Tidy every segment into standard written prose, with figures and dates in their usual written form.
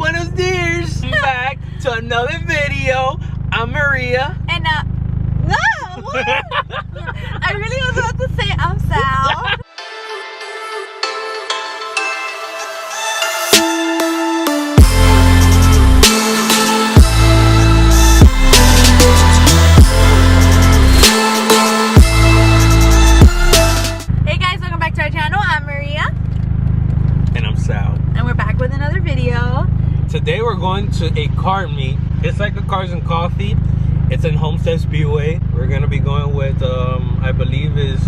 buenos dias. Back to another video. I'm Maria. And no, what? I really was about to say I'm Sal. Hey guys, welcome back to our channel. I'm Maria. And I'm Sal. And we're back with another video. Today we're going to a car meet. It's like a Cars and Coffee. It's in Homestead Speedway. We're gonna be going with I believe is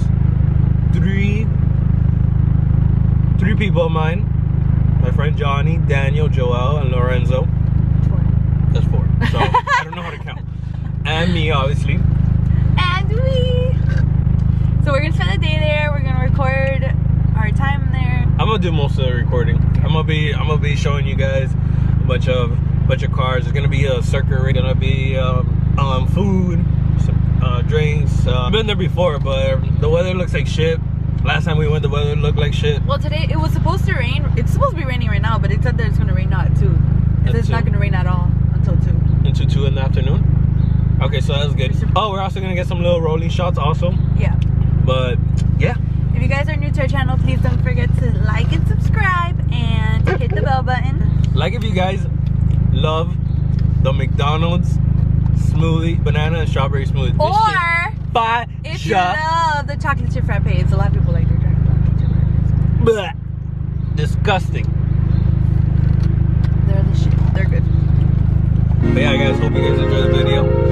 three people of mine. My friend Johnny, Daniel, Joel, and Lorenzo. That's 4. So I don't know how to count. And me, obviously. And we. So we're gonna spend the day there. We're gonna record our time there. I'm gonna do most of the recording. I'm gonna be showing you guys a bunch of cars. There's gonna be a circuit. We're gonna be food, some drinks. I've been there before, but the weather looks like shit. Last time we went, the weather looked like shit. Well, today it was supposed to rain. It's supposed to be raining right now, but it said that it's gonna rain now at 2. It's not gonna rain at all until 2. Until 2 in the afternoon. Okay, so that's good. Oh, we're also gonna get some little rolling shots also. Yeah. But yeah. If you guys are new to our channel, please don't forget to like and subscribe and hit the bell button. Like if you guys love the McDonald's smoothie, banana and strawberry smoothie. Or if you love the chocolate chip frappes. A lot of people like their chocolate chip frappes. Blech. Disgusting. They're the shit. They're good. But yeah, guys, hope you guys enjoy the video.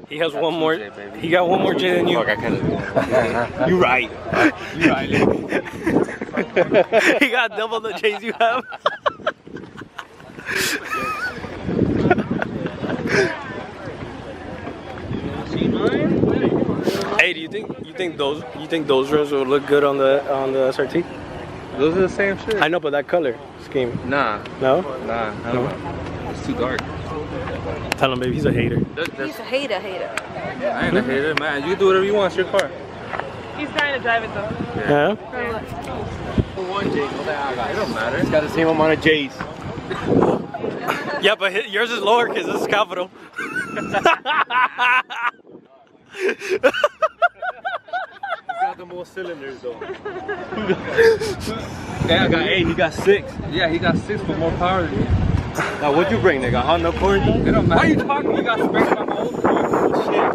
He has one more. He got one more J than you. You right. You right. He got double the J's you have. Hey, do you think those rims will look good on the SRT? Those are the same shit. I know, but that color scheme. Nah. No? Nah. I don't know. It's too dark. Tell him, baby, he's a hater. He's a hater. I ain't a hater, man. You can do whatever you want. It's your car. He's trying to drive it though. Yeah? One J. It don't matter. It's got the same amount of J's. Yeah, but yours is lower because this is capital. talking more cylinders though. Yeah, I got 8, he got 6. Yeah, he got 6 for more power than me. Now what'd you bring, nigga? Honda Accord? It don't matter. Why are you talking? You got space on my old car. Shit.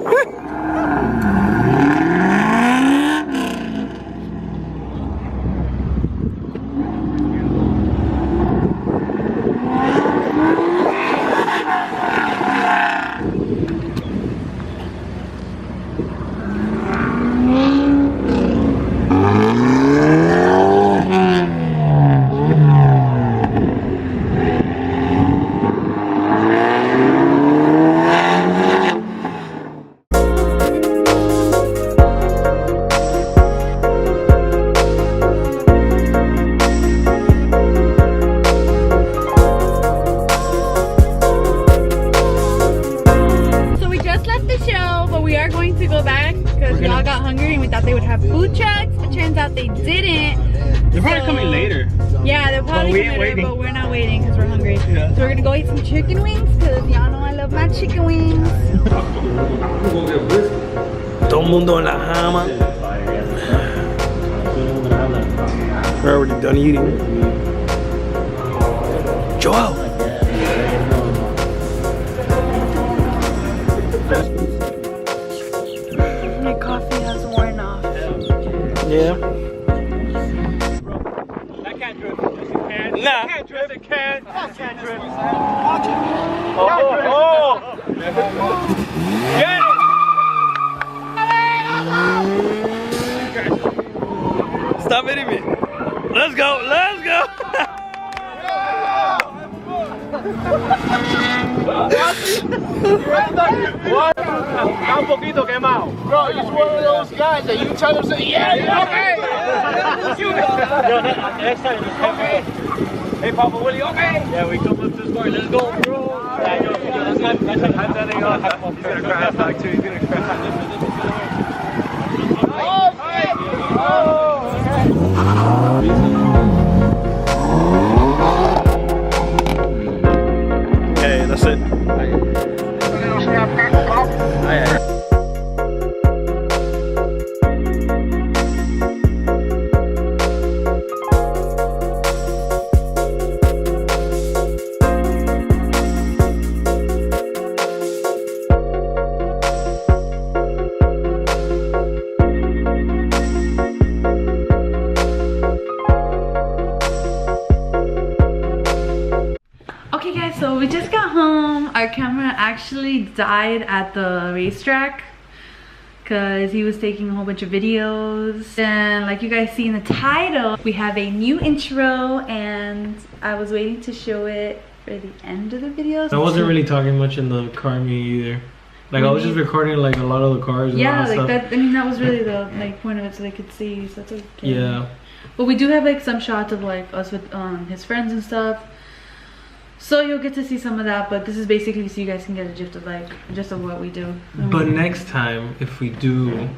They would have food trucks, but turns out they didn't. They're probably coming later. Yeah, they're probably coming later, but we're not waiting because we're hungry. Yeah. So we're gonna go eat some chicken wings because y'all know I love my chicken wings. Todo mundo en la jama. We're already done eating. Joel. My coffee has worn off. Yeah. That can't drift. Yes, it can. Nah. It can't drift. It can. That can't drift. Watch it. Oh. Get it. Stop hitting me. Let's go. Let's go. What? Está un poquito quemado. Bro, you're one of those guys that you tell them, say, yeah, okay. Next time, okay. Hey, Papa Willie, okay. Yeah, we come up to the store. Let's go, bro. Yeah, yo, that's good. He's gonna crash back too. He's gonna crash. Oh, shit. Oh, Okay, that's it. Okay guys, so we just got home. Our camera actually died at the racetrack because he was taking a whole bunch of videos. And like you guys see in the title, we have a new intro and I was waiting to show it for the end of the video. I wasn't really talking much in the car me either. Like I was just recording like a lot of the cars and yeah, all that like stuff. that. I mean, that was really the like point of it, so they could see. So that's okay. Yeah. But we do have like some shots of like us with his friends and stuff. So you'll get to see some of that, but this is basically so you guys can get a gist of what we do. But next time, if we do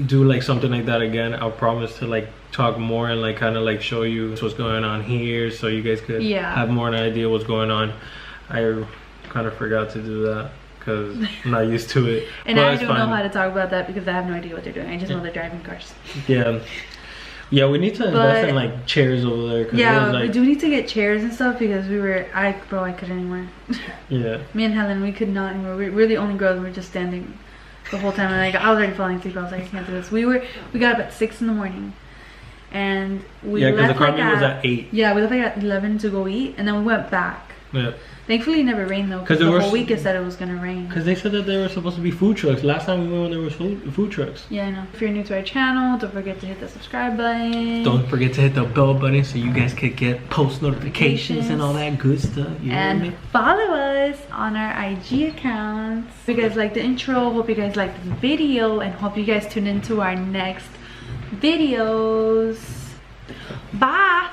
like something like that again, I'll promise to like talk more and like kind of like show you what's going on here, so you guys could have more of an idea what's going on. I kind of forgot to do that because I'm not used to it. And I don't know how to talk about that because I have no idea what they're doing. I just know they're driving cars. Yeah. Yeah, we need to invest in like chairs over there. Yeah, like, we do need to get chairs and stuff because I couldn't anymore. Yeah. Me and Helen, we could not anymore. We're the only girls. We're just standing the whole time. And like I was already falling asleep. I was like, I can't do this. We got up at 6 in the morning, and we because the car like meet was at 8. Yeah, we left like at 11 to go eat, and then we went back. Yeah. Thankfully, it never rained though. Because the whole week it said it was gonna rain. Because they said that there were supposed to be food trucks. Last time we went when there was food trucks. Yeah, I know. If you're new to our channel, don't forget to hit the subscribe button. Don't forget to hit the bell button so you guys could get post notifications and all that good stuff. You and follow us on our IG accounts. Hope you guys like the intro. Hope you guys like the video, and hope you guys tune into our next videos. Bye.